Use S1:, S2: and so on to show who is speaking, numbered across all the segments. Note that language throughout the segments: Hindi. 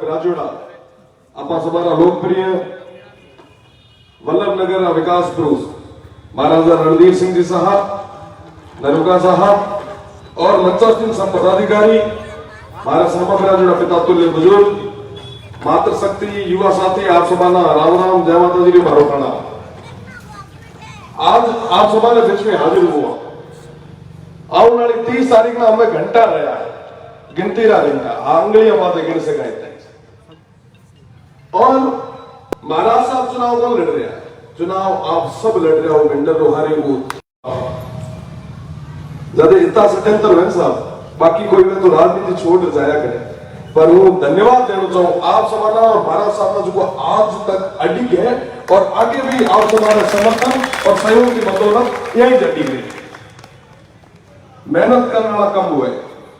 S1: राजोड़ा आपा सभाना लोकप्रिय वल्लभनगर विकास पुरुष महाराजा रणधीर सिंह जी साहब, नरुका साहब और मंचासीन पदाधिकारी, हमारे समग्र राजोड़ा पिता तुल्य बुजुर्ग, मातृशक्ति युवा साथी, आप सभाना राम राम, जय माता जी मारो प्रणाम। आज आप सभा ने बीच में हाजिर हुआ। आने वाली 30 तारीख में हमें घंटा रहा है, गिनती रहा घंटा आंगलियां बातें गिन से गए थे। और महाराज साहब चुनाव कौन लड़ रहे हैं? चुनाव आप सब लड़ रहे हो, भिंडर रोहारी को ज्यादा इतना सत्यंतर है साहब, बाकी कोई में तो राजनीति छोड़ जाया करे। पर वो धन्यवाद देना चाहूं आप समाना और महाराज साहब जो आज तक अडिग है और आगे भी आप समाना समर्थन और सहयोग की बदौलत यही जटी गई। मेहनत करने वाला कम हुआ है,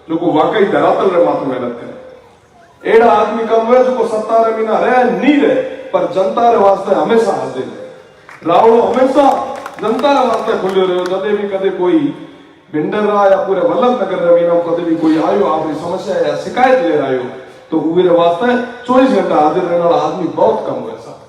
S1: जो को वाकई धरातल रहे मात्र मेहनत करे। एड़ा आदमी कम हुआ जो को 17 महीना रहे नहीं रहे, पर जनता रे वास्ते हमेशा हाजिर है। रावड़ो हमेशा जनता रे वास्ते खुले रहे। जदे भी कदे कोई भिंडर या पूरे वल्लभनगर रवीना कदे भी कोई आयो अपनी समस्या या शिकायत ले रहा हो तो उरे वास्ते 24 घंटा हाजिर रहने वाला आदमी बहुत कम हुआ साहब।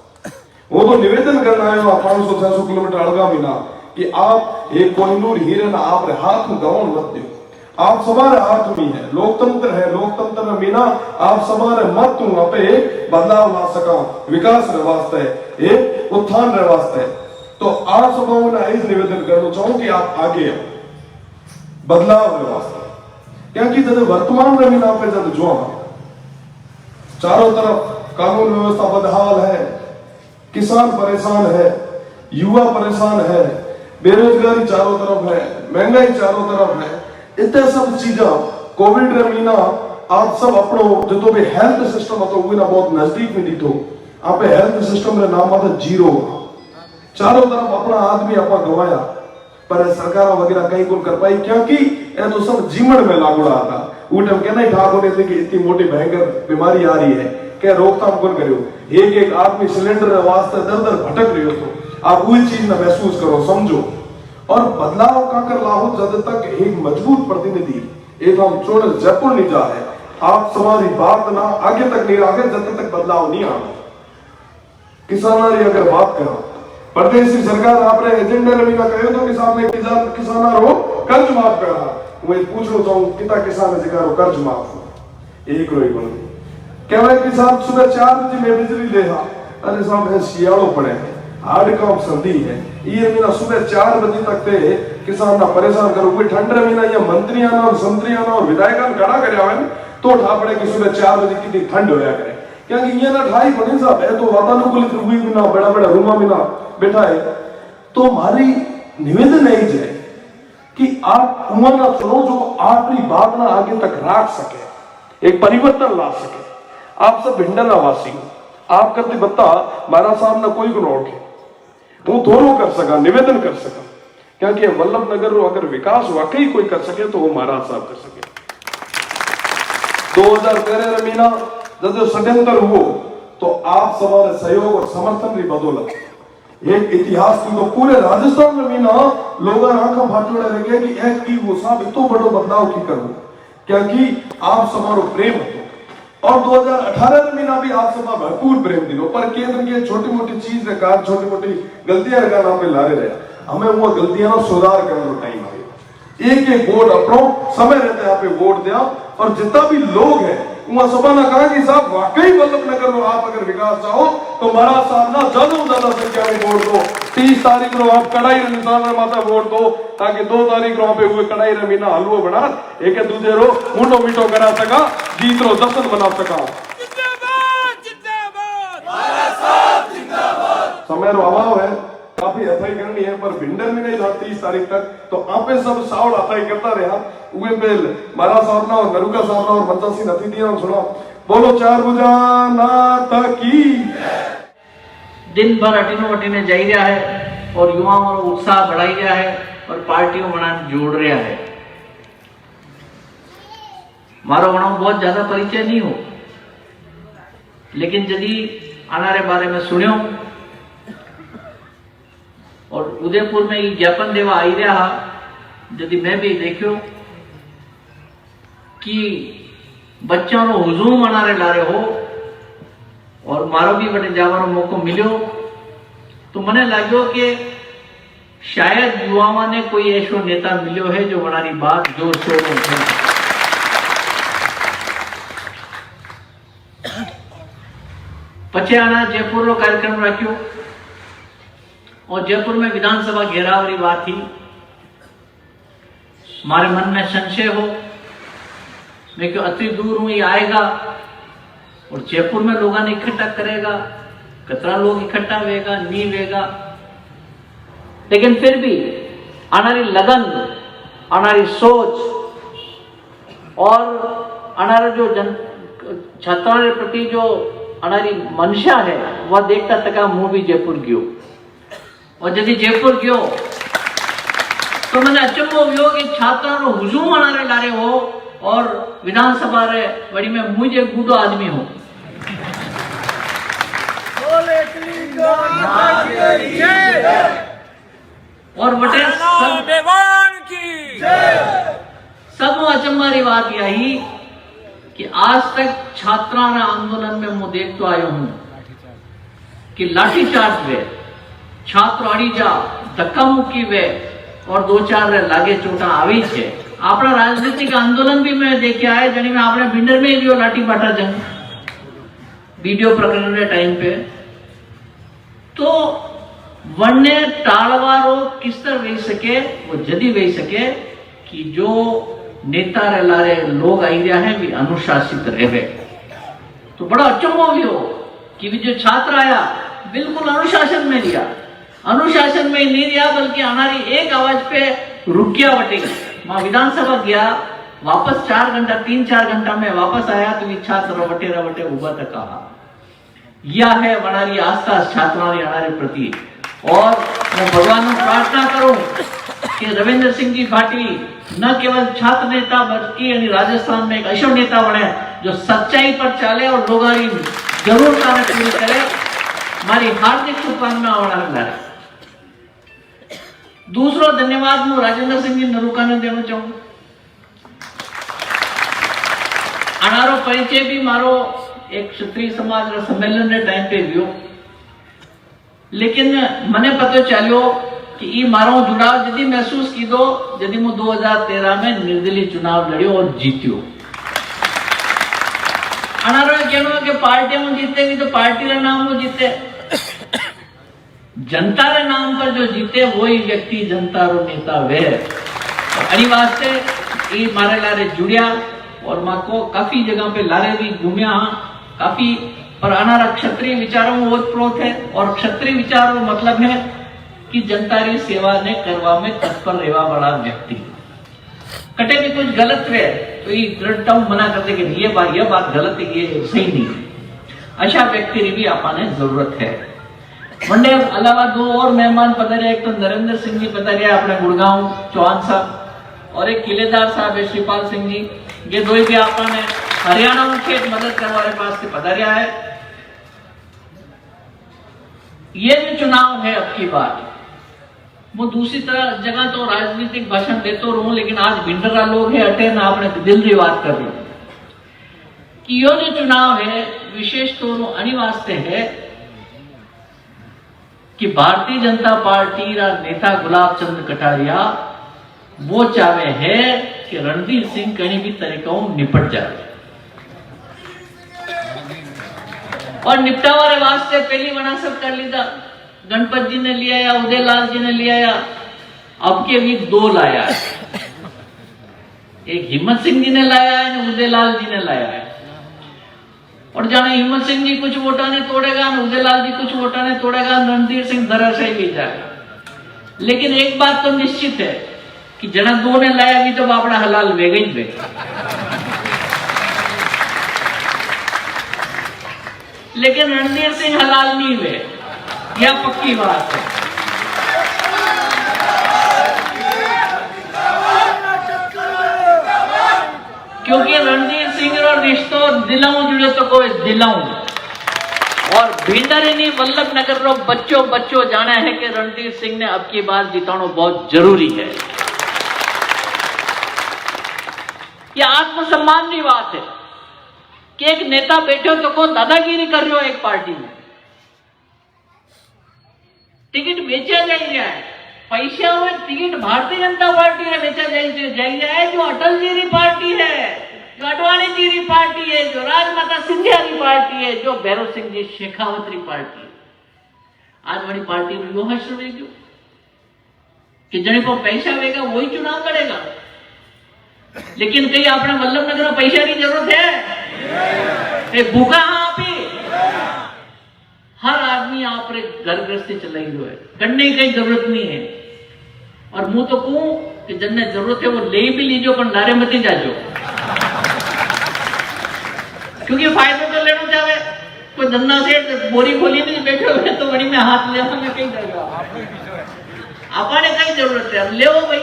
S1: वो तो निवेदन करना है 500-600 किलोमीटर अड़गा भी ना कि आप एक कोहिनूर हीरे ना आप हाथ में गवान मत दो। आप सवारे हाथ में है, लोकतंत्र है, लोकतंत्र में मीना आप सवारे मत तू वहां पे बदलाव ला सका, विकास रे वास्ते एक उत्थान रे वास्ते। तो आप सभाओं ने इस निवेदन करना चाहूं कि आप आगे आओ बदलाव रे वास्ते। क्योंकि जब वर्तमान में मीना पे जब जो चारों तरफ कानून व्यवस्था बदहाल है, किसान परेशान है, युवा परेशान है, बेरोजगारी चारों तरफ है, महंगाई चारों तरफ है, इतने सब चीजा कोविड रे मीना आप सब अपनो जो भी हेल्थ सिस्टम હતો उना बहुत नजदीक में दिखो। आप हेल्थ सिस्टम रे नाम आता जीरो। चारों तरफ अपना आदमी अपना गवाया, पर सरकार वगैरह कहीं कौन कर पाई क्योंकि ये तो सब जीवन में लागू रहा था। वो टाइम कहना ही ठाक होने थे कि इतनी मोटी भयंकर बीमारी आ रही है, क्या रोकथाम कौन करियो? एक आदमी सिलेंडर वास्ते दर दर भटक रही हो तो आप वही चीज ना महसूस करो, समझो और बदलाव का कर लाहो। जब तक एक मजबूत प्रतिनिधि एक हम चुन जयपुर नहीं जा है, आप समारी बात ना आगे तक नहीं आगे जब तक बदलाव नहीं आना। किसानों की अगर बात करो, प्रदेश की सरकार आपने एजेंडे में ना कहे तो किसान ने किसाना रो कर्ज माफ करा। मैं पूछना चाहूं कितना किसान जिका रो कर्ज माफ एक रोई बन कहवे कि साहब सुबह 4 बजे में बिजली ले हा। अरे साहब है सियाड़ो पड़े हैं, हार्ड काम संधि है, ये महीना सुबह 4 बजे तक ते किसान ना परेशान करो। कोई ठंड रे महीना या मंत्रियां ना और संतरियां ना और विधायकां खड़ा करया है तो ठापड़े कि सुबह 4 बजे कितनी ठंड होया करे। क्योंकि ये ना ढाई बने साहब है तो वातानुकूलित रूपी में ना बड़ा बड़ा रूमा में ना बैठा है। तो हमारी निवेदन है जे कि आप उमर ना चलो जो आपकी बात ना आगे तक रख सके, एक परिवर्तन ला सके। आप सब भिंडना वासी हो, आप करते बता महाराज साहब ना कोई गुण ओके वो दोनों कर सका, निवेदन कर सका। क्योंकि वल्लभनगर अगर विकास वाकई कोई कर सके तो वो महाराज साहब कर सके। 2013 महीना जब षड्यंत्र हुआ तो आप सवाल सहयोग और समर्थन की बदौलत एक इतिहास की तो पूरे राजस्थान में मीना लोग आंखा फाटोड़े रह गए कि एक की वो साहब इतो बड़ो बदलाव की करूं क्योंकि आप समारो प्रेम हो। और 2018 में मीना भी आप सभा भरपूर प्रेम दिलो, पर केंद्र के छोटी मोटी चीज रे कार छोटी मोटी गलतियां रे नाम पे लारे रहे। हमें वो गलतियां ना सुधार करने टाइम आए। एक वोट अपनो समय रहते आप वोट दिया और जितना भी लोग है वहां सभा ने कहा कि साहब वाकई वल्लभनगर में आप अगर विकास चाहो तो महाराज साहब ना ज्यादा संख्या में वोट दो। 30 तारीख को आप कड़ाई रे निशान रे माता वोट दो ताकि 2 तारीख को पे हुए कड़ाई रे मीना हलवो बना एक दूसरे रो मुंडो मीठो करा सका, जीत रो दर्शन बना सका। जिंदाबाद जिंदाबाद महाराज साहब जिंदाबाद। समय रो अभाव है, काफी अथाई करनी है, पर भिंडर में नहीं था 30 तारीख तक तो आपे सब सावड़ अथाई करता रहा। उगे बेल महाराज साहब ना और नरुका साहब ना और मंचासीन अतिथियां सुनो बोलो 4 भुजा नाथ की।
S2: दिन भर अटीनो अटीने जाई रहा है और युवाओं को उत्साह बढ़ाई रहा है और पार्टियों बनाने जोड़ रहा है। मारो वणों बहुत ज्यादा परिचय नहीं हो, लेकिन यदि आनारे बारे में सुनियो और उदयपुर में ये ज्ञापन देवा आई रहा, यदि मैं भी देखियो कि बच्चों को हुजूम मनारे ला रहे हो और मारो भी वटे जावानो मौको मिलो तो मने लाग्यो कि शायद युवाओं ने कोई ऐसो नेता मिलो है जो वनारी बात जोर शोर में उठे। पछे आना जयपुर रो कार्यक्रम रखियो और जयपुर में विधानसभा घेरावरी बात थी। हमारे मन में संशय हो, मैं क्यों अति दूर हूं, ये आएगा और जयपुर में लोगों ने इकट्ठा करेगा, कितना लोग इकट्ठा होगा नहीं होगा, लेकिन फिर भी हमारी लगन, हमारी सोच और हमारा जो छात्रों के प्रति जो हमारी मंशा है वह देखता तक मुंह भी जयपुर गयो। और यदि जयपुर गयो तो मैंने अचंबो हुयो कि छात्रों रो हुजूम हमारे लारे हो और विधानसभा रे वड़ी में मुझे बूढ़ो आदमी हो। और बटे सब अचंबारी बात यही कि आज तक छात्रा आंदोलन में मैं देखते आयो हूं कि लाठीचार्ज वे, छात्र अड़ी जा, धक्का मुक्की वे और 2-4 लागे चोटा आई है। अपना राजनीतिक आंदोलन भी मैं देखे आए जनी में आपने भिंडर में लियो लाठी बाटा जंग वीडियो प्रकरण के टाइम पे। तो वन्य टालवारो किस तरह रही सके, वो जदी रही सके कि जो नेता रे लारे लोग आई रहा है भी अनुशासित रहे। तो बड़ा अचंबो भी हो कि भी जो छात्र आया बिल्कुल अनुशासन में लिया, अनुशासन में नहीं लिया बल्कि हमारी एक आवाज पे रुकिया बटे। मैं विधानसभा गया, वापस 4 घंटा 3-4 घंटा में वापस आया तो ये छात्र रवटे उबा तक कहा। यह है हमारी आस्था छात्रों हमारे प्रति। और मैं भगवान को प्रार्थना करूं कि रविंद्र सिंह जी भाटी न केवल छात्र नेता बल्कि राजस्थान में एक ऐसा नेता बने जो सच्चाई पर चले और लोगों की जरूरत पूरी करे। हमारी हार्दिक शुभकामना होना। दूसरो धन्यवाद मैं राजेंद्र सिंह जी नरूका ने देना चाहूं। अनारो परिचय भी मारो एक क्षत्रिय समाज रा सम्मेलन ने टाइम पे हुयो, लेकिन मने पतो चलो कि ई मारो जुड़ाव जदी महसूस की दो जदी मैं 2013 में निर्दलीय चुनाव लड़ियो और जीतियो। अनारो कहनो कि पार्टी में जीतेगी तो पार्टी रा नाम में जीते, जनता के नाम पर जो जीते वही व्यक्ति जनता रो नेता वे। अड़ी वास्ते ये मारे लारे जुड़िया और मां को काफी जगह पे लारे भी घूमिया काफी, पर अनारा क्षत्रिय विचारों में बहुत प्रोत है। और क्षत्रिय विचारों मतलब है कि जनता की सेवा ने करवा में तत्पर रहवा वाला व्यक्ति। कटे भी कुछ गलत है तो ये दृढ़ता मना करते कि ये बात गलत है, ये सही नहीं है। अच्छा व्यक्ति की भी आपने जरूरत है। मंडे अलावा 2 और मेहमान पधारे, एक तो नरेंद्र सिंह जी पधारे अपने गुड़गांव चौहान साहब और एक किलेदार साहब है श्रीपाल सिंह जी। ये दो भी आपने हरियाणा में खेत मदद करवाने पास से पधारिया है। ये जो चुनाव है अब की बात, वो दूसरी तरह जगह तो राजनीतिक भाषण देते रहूं, लेकिन आज भिंडरा लोग है अटे ना अपने दिल की बात कर रहे कि यो जो चुनाव है विशेष तौर अनिवार्य है कि भारतीय जनता पार्टी रा नेता गुलाब चंद कटारिया वो चाहे है कि रणधीर सिंह कहीं भी तरीकों निपट जाए। और निपटावा रे वास्ते पहली बना सब कर लीधा, गणपत जी ने लिया या उदयलाल जी ने लिया या अब के भी 2 लाया है। एक हिम्मत सिंह जी ने लाया है, उदयलाल जी ने लाया है। और जाने हिम्मत सिंह जी कुछ वोटा ने तोड़ेगा, उदयलाल जी कुछ वोटा ने तोड़ेगा, रणधीर सिंह धराशायी भी जाएगा। लेकिन एक बात तो निश्चित है कि जना 2 ने लाया भी तो बापड़ा हलाल वेगा ही वेगा। लेकिन रणधीर सिंह हलाल नहीं हुए, यह पक्की बात है। क्योंकि रणधीर सिंह और रिश्तो दिलाऊं जुड़े तो कोई दिलाऊं। और भिंडरिनी वल्लभ नगर रो बच्चों जाना है कि रणधीर सिंह ने अब की बार जिताना बहुत जरूरी है। यह आत्मसम्मान की बात है कि एक नेता बैठे हो तो कौन दादागिरी कर रहे हो एक पार्टी में। टिकट बेचा जाए पैसा में टिकट भारतीय जनता पार्टी ने बेचा जाए जो अटल जी की पार्टी है, जो अडवाणी जी की पार्टी है, जो राजमाता सिंधिया की पार्टी है, जो भैरव सिंह जी शेखावत की पार्टी है। आज वाली पार्टी में यो हश्र वेग्यो कि जने को पैसा वेगा वही चुनाव करेगा। लेकिन कहीं आपने वल्लभ नगर में पैसा की जरूरत है? भूखा हाँ आप ही हर आदमी आप घर गृहस्थी चलाई हुआ है, करने की कहीं जरूरत नहीं है। और मुंह तो कहूं कि जिन्हें जरूरत है वो ले भी लीजो पर नारे मत जाजो, क्योंकि फायदा तो लेना चाहे। कोई धंधा से बोरी खोली नहीं बैठे हुए तो बड़ी में हाथ ले कहीं जाएगा आपने कहीं जरूरत है, अब ले भाई।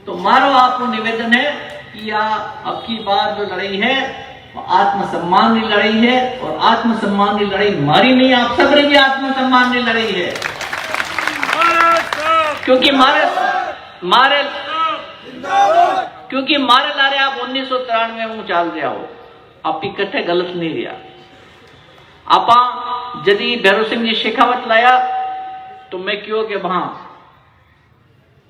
S2: तो मारो आपको निवेदन है कि अब की बार जो लड़ाई है आत्मसम्मान की लड़ाई है, और आत्मसम्मान की लड़ाई मारी नहीं, आप सबने भी आत्मसम्मान की लड़ाई है। क्योंकि मारे लारे आप 1993 में चाल दिया हो, आप इकट्ठे गलत नहीं दिया। आपा यदि भैरव सिंह जी शेखावत लाया तो मैं क्यों कि वहां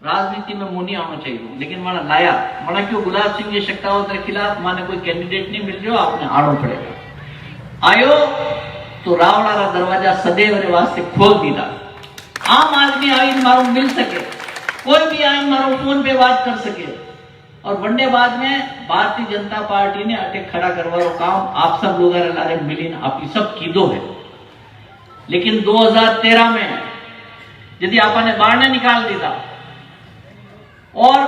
S2: राजनीति में मुंह नहीं आना चाहिए, लेकिन मैंने लाया। मैंने क्यों गुलाब सिंह जी शेखावत के खिलाफ माने कोई कैंडिडेट नहीं मिल रहा, आपने आना पड़ेगा। आयो तो रावणा का दरवाजा सदैव रे वास्ते खोल दीदा। आम आदमी आई मारो मिल सके, कोई भी आई मारो फोन पे बात कर सके। और वनडे बाद में भारतीय जनता पार्टी ने अटैक खड़ा करवारो काम आप सब लोग लारे मिलीन आप सब कीदो है। लेकिन 2013 में यदि आपने बाढ़ निकाल दीदा और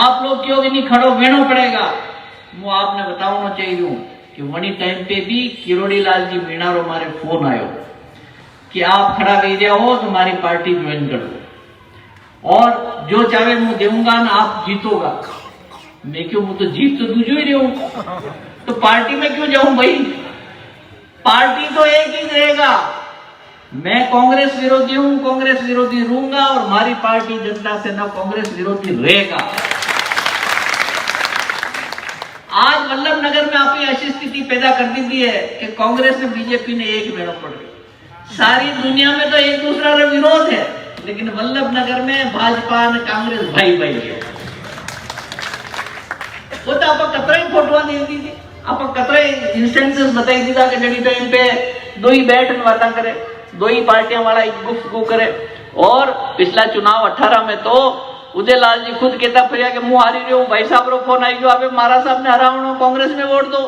S2: आप लोग क्यों नहीं खड़ो वेणो पड़ेगा, वो आपने बताना चाहिए कि वही टाइम पे भी किरोड़ी लाल जी मीणा रो मारे फोन आयो कि आप खड़ा रह जाओ हो तो हमारी पार्टी ज्वाइन कर दो, और जो चाहे मैं देऊंगा ना आप जीतोगा। मैं क्यों, मैं तो जीत तो दूजो ही रहूं, तो पार्टी में क्यों जाऊं भाई, पार्टी तो एक ही रहेगा। मैं कांग्रेस विरोधी हूं, कांग्रेस विरोधी रहूंगा, और हमारी पार्टी जनता सेना कांग्रेस विरोधी रहेगा। आज वल्लभ नगर में आपने ऐसी स्थिति पैदा कर दी है कि कांग्रेस ने बीजेपी ने एक मेड़ो पड़ गई। सारी दुनिया में तो एक दूसरा का विरोध है, लेकिन वल्लभ नगर में भाजपा ने कांग्रेस भाई भाई है। वो तो आप कतरा ही फोटो दे दी थी, आप कतरा इंस्टेंसेस बताई दी था कि जड़ी टाइम पे दो ही बैठ बात करे, दो ही पार्टियां वाला एक गुफ्तगू करे। और पिछला चुनाव 18 में तो उदयलाल जी खुद कहता फिर कि मुंह हारी रही हूं, भाई साहब रो फोन आई गयो, अबे मारा साहब ने हरावनो कांग्रेस में वोट दो,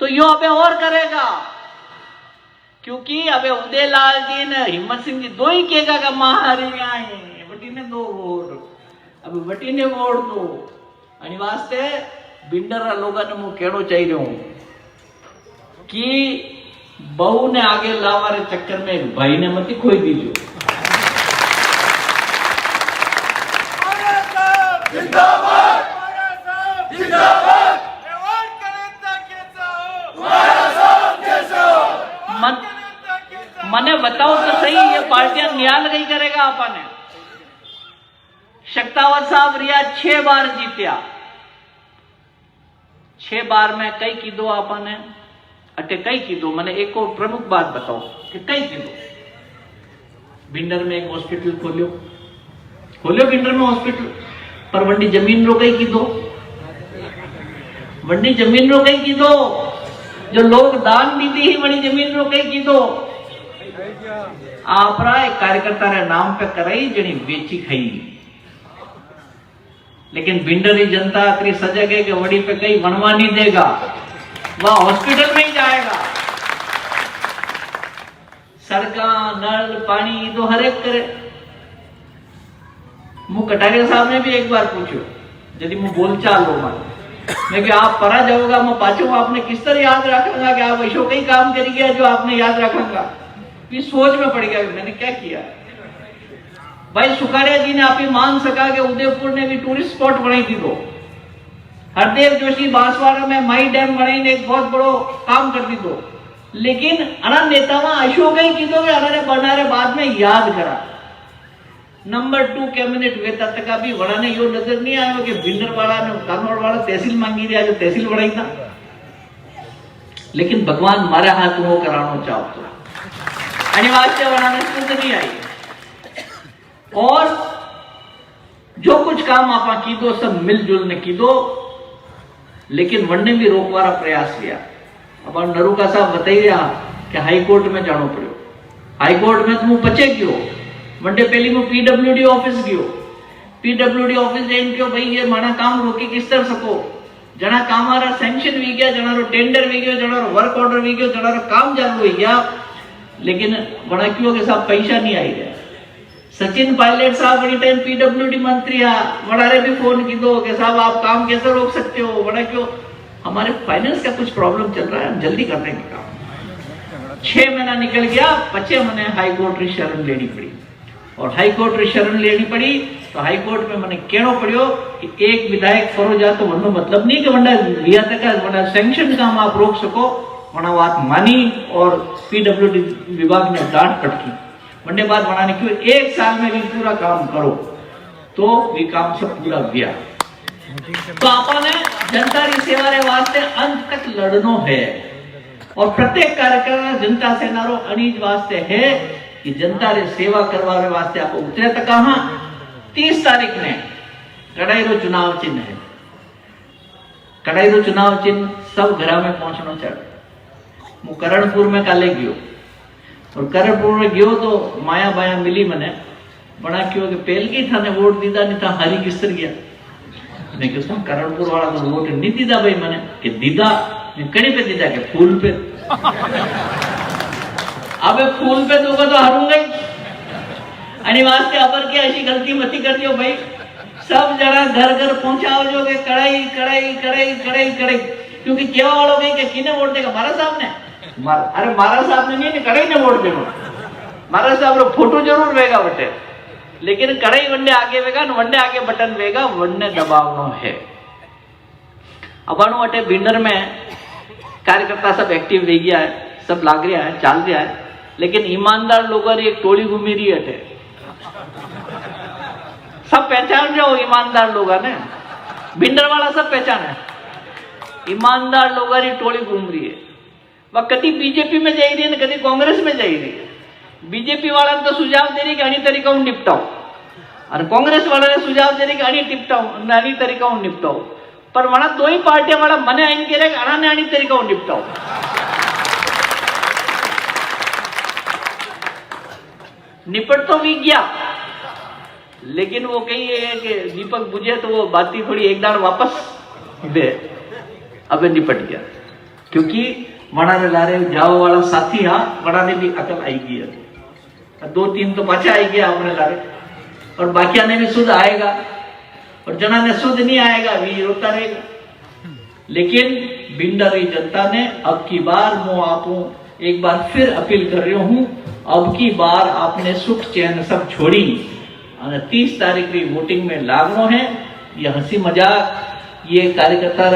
S2: तो यो अबे और करेगा। क्योंकि अबे उदयलाल जी ने हिम्मत सिंह जी दो ही कहेगा कि मां हारी आए बटी ने दो वोट, अब बटी ने वोट दो। अनि वास्ते बिंडर लोगों ने मुंह कहना चाहिए कि बहू ने आगे लावारे चक्कर में भाई ने मत खोई दीजिए। मने बताओ तो सही, ये पार्टियां न्याल गई करेगा आपने। शक्तावत साहब रिया 6 बार जीत्या, 6 बार में कई की दो आपने अटे कई की दो। मैंने एक और प्रमुख बात बताओ कि कई की दो। भिंडर में एक हॉस्पिटल खोलियो भिंडर में हॉस्पिटल, पर वंडी जमीन रो कई की दो, वंडी जमीन रो कई की दो। जो लोग दान दी थी वही जमीन रो कई की दो। आपरा एक कार्यकर्ता रे नाम पे कराई जनी बेची खाई, लेकिन भिंडर की जनता इतनी सजग है कि वड़ी पे कहीं बनवा नहीं देगा, वह हॉस्पिटल में ही जाएगा। सड़का नल पानी तो हर एक करे। मुझ कटारिया साहब ने भी एक बार पूछो, यदि मुझ बोलचाल हो मैं कि आप परा जाओगा, मैं पाछो आपने किस तरह याद रखूंगा कि आप ऐसा कई काम करी गया जो आपने याद रखूंगा। इस सोच में पड़ गया मैंने क्या किया। भाई सुखाड़िया जी ने आप ही मान सका कि उदयपुर ने भी टूरिस्ट स्पॉट बनाई थी। तो हरदेव जोशी बांसवाड़ा में माई डैम बनाई ने एक बहुत बड़ो काम कर दी। तो लेकिन अना नेतावा अशोक ही की दो अरे बनारे बाद में याद करा। नंबर 2 कैबिनेट वे तक का भी वड़ा ने यो नजर नहीं आयो कि भिंडर वाला ने कानोड़ वाला तहसील मांगी रहा जो तहसील बढ़ाई था। लेकिन भगवान मारे हाथ वो करानो चाहतो अनिवार्य बनाने शुद्ध नहीं आई। और जो कुछ काम आप कीधो सब मिलजुल ने कीधो, लेकिन वन्ने भी रोकवारा प्रयास किया। अब नरूका साहब बताई रहा कि हाईकोर्ट में जानो पड़ो, हाईकोर्ट में तो पचे गयो, वनडे पहली में पीडब्ल्यूडी ऑफिस गयो, पीडब्ल्यूडी ऑफिस जैन क्यों भाई ये माना काम रोकी किस तरह सको, जना काम आ रहा सैंक्शन भी गया, जना रो टेंडर भी गयो, जना रो वर्क ऑर्डर भी गयो, जना रो काम चालू हो गया, लेकिन बड़ा क्यों के साहब पैसा नहीं आई रहा। सचिन पायलट साहब बड़ी टाइम पीडब्ल्यूडी मंत्री आ, बड़ा भी फोन की दो कि साहब आप काम कैसे रोक सकते हो, बड़ा क्यों हमारे फाइनेंस का कुछ प्रॉब्लम चल रहा है, हम जल्दी कर देंगे काम। 6 महीना निकल गया, 25 मैंने हाईकोर्ट री शरण लेनी पड़ी, और हाईकोर्ट री शरण लेनी पड़ी तो हाईकोर्ट में मैंने कहना पड़ो कि एक विधायक करो जा तो वनो मतलब नहीं कि वंडा लिया तक वंडा सैंक्शन काम आप रोक सको, वना बात मानी और पीडब्ल्यूडी विभाग ने डांट पटकी। वंडे बाद बनाने क्यों 1 साल में भी पूरा काम करो, तो ये काम सब पूरा गया। तो आपने जनता की सेवा रे वास्ते अंत तक लड़नो है, और प्रत्येक कार्यक्रम जनता सेना रो अनिज वास्ते है कि जनता रे सेवा करवाने वास्ते आप उतरे तक कहा 30 तारीख ने कड़ाई रो चुनाव चिन्ह है, कड़ाई रो चुनाव चिन्ह सब घर में पहुंचना चाहिए। मु करणपुर में काले गयो, और करणपुर में गयो तो माया बाया मिली मने, बड़ा क्यों कि पहल की था ने वोट दीदा नहीं था, हारी किस्तर गया। मैं कहता हूँ करणपुर वाला तो वोट नहीं दीदा भाई मैंने, कि दीदा कड़ी पे दीदा के फूल पे। अबे फूल पे दोगे तो हारूंगा ही। अनिवार्य अबर की ऐसी गलती मती कर दियो भाई, सब जरा घर घर पहुंचाओ जो के कड़ाई कड़ाई कड़ाई कड़ाई कड़ाई, क्योंकि केवा वालों गई कि किने वोट देगा, मारा साहब ने, अरे मारा साहब ने नहीं, कड़ाई ने वोट देगा। मारा साहब रो फोटो जरूर वेगा बटे, लेकिन कड़ाई वंडे आगे वेगा, वंडे आगे बटन वेगा, वंडे दबावनो है। अबाणु अटे भिंडर में कार्यकर्ता सब एक्टिव वे गया है, सब लाग रहा है, चाल रहा है, लेकिन ईमानदार लोगों एक टोली घूमी रही है। सब पहचान जाओ ईमानदार लोग ने, भिंडर वाला सब पहचान है, ईमानदार लोगों की टोली घूम रही है। वह कभी बीजेपी में जा रही है, कभी कांग्रेस में जा रही है। बीजेपी वाला ने तो सुझाव दे रही कि अनी तरीका निपटाओ, और कांग्रेस वाला ने सुझाव दे रही कि अनी तरीका निपटाओ, पर वहां 2 ही पार्टियां वाला मने आइन कह रहे अना ने अनी तरीका निपटाओ। निपट तो भी गया, लेकिन वो कही है कि दीपक बुझे तो वो बाती थोड़ी एक दाड़ वापस दे, अबे निपट गया, क्योंकि वड़ा ने लारे जाओ वाला साथी हा, वड़ा ने भी अकल आई गई है, 2-3 तो पाछा आई गया अपने लारे, और बाकिया ने भी शुद्ध आएगा, और जना ने शुद्ध नहीं आएगा भी रोता रहेगा। लेकिन भिंडर जनता ने अब की बार मैं आपको एक बार फिर अपील कर रही हूं, अब की बार आपने सुख चैन सब छोड़ी, 30 तारीख की वोटिंग में लागनो है। ये हंसी मजाक, ये कार्यकर्ता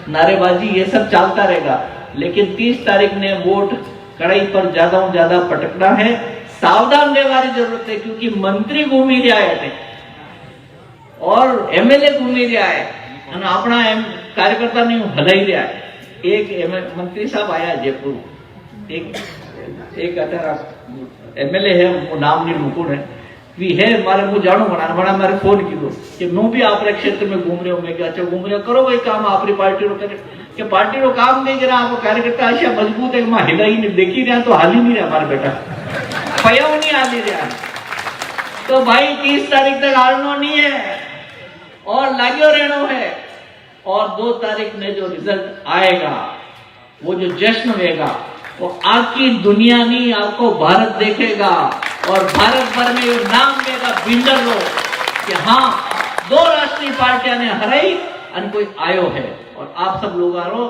S2: नारेबाजी, ये सब चलता रहेगा, लेकिन 30 तारीख ने वोट कड़ाई पर ज्यादा पटकना है। सावधान रहने वाली जरूरत है, क्योंकि मंत्री घूमी रहा है और एमएलए घूमी रहा है, अपना कार्यकर्ता नहीं हलाई रहा है। एक मंत्री साहब आया जयपुर, एक एमएलए है, वो नाम नहीं लूकून है, भी है मारे मुझे जानो बना मारे फोन की दो कि नो भी आप क्षेत्र में घूम रहे हो। मैं क्या अच्छा घूम रहे हो, करो वही काम आपरी पार्टी रो करे, कि पार्टी रो काम नहीं करा, आपको कार्यकर्ता ऐसा मजबूत है, मां हिला ही नहीं, देखी रहा तो हाल ही नहीं रहा, हमारे बेटा पया नहीं हाल ही रहा। तो भाई 30 तारीख तक हारनो नहीं है और लाग्यो रहना है, और 2 तारीख में जो रिजल्ट आएगा, वो जो जश्न होगा, वो आपकी दुनिया नहीं, आपको भारत देखेगा, और भारत भर में ये नाम देगा भिंडर लो कि हाँ 2 राष्ट्रीय पार्टियां ने हराई और कोई आयो है, और आप सब लोगों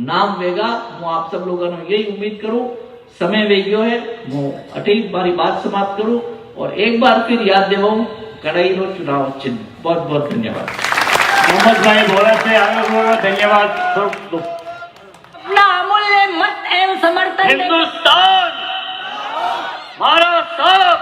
S2: नाम वेगा। मैं आप सब लोगों यही उम्मीद करूं, समय वे गयो है, मैं अटी बारी बात समाप्त करूं, और एक बार फिर याद देवाऊं कड़ाई रो चुनाव चिन्ह। बहुत बहुत धन्यवाद।
S3: मोहम्मद भाई बोला से आगे धन्यवाद।
S4: अपना अमूल्य मत एवं समर्थन
S3: हिंदुस्तान, भारत साहब